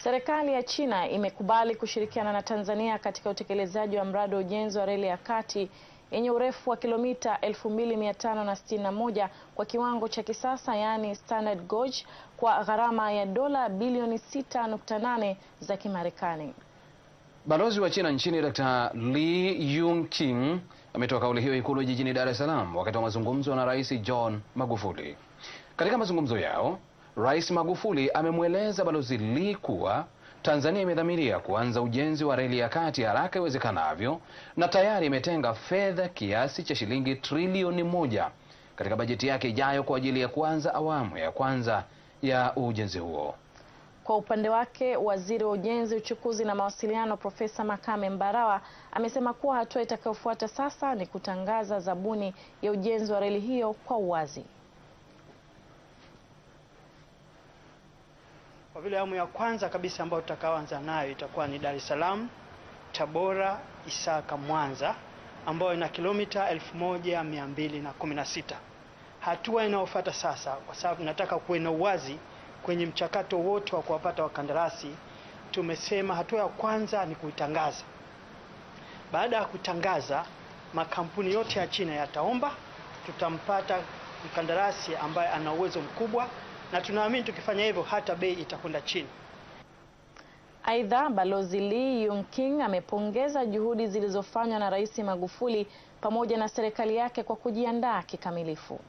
Serikali ya China imekubali kushirikiana na Tanzania katika utekelezaji wa mradi wa ujenzi wa reli ya kati yenye urefu wa kilomita 2561 kwa kiwango cha kisasa, yaani standard gauge, kwa gharama ya dola bilioni 6.8 za Kimarekani. Balozi wa China nchini Dr. Li Yunqing ametoa kauli hiyo Ikulu jijini Dar es Salaam wakati wa mazungumzo na Rais John Magufuli. Katika mazungumzo yao, Rais Magufuli amemweleza Balozi Li kuwa Tanzania imedhamiria kuanza ujenzi wa reli ya kati haraka iwezekanavyo na tayari imetenga fedha kiasi cha shilingi trilioni 1 katika bajeti yake ijayo kwa ajili ya kuanza awamu ya kwanza ya ujenzi huo. Kwa upande wake, Waziri wa Ujenzi, Uchukuzi na Mawasiliano Profesa Makame Mbarawa amesema kuwa hatua itakayofuata sasa ni kutangaza zabuni ya ujenzi wa reli hiyo kwa uwazi. Kwa vile awamu ya kwanza kabisa ambayo tutakaoanza nayo itakuwa ni Dar es Salaam, Tabora, Isaka, Mwanza, ambayo ina kilomita 1216. Hatua inayofuata sasa, kwa sababu nataka kuwe na uwazi kwenye mchakato wote wa kuwapata wakandarasi, tumesema hatua ya kwanza ni kuitangaza. Baada ya kutangaza, makampuni yote ya China yataomba, tutampata mkandarasi ambaye ana uwezo mkubwa, na tunaamini tukifanya hivyo hata bei itakwenda chini. Aidha, Balozi Li Yunqing amepongeza juhudi zilizofanywa na Rais Magufuli pamoja na serikali yake kwa kujiandaa kikamilifu.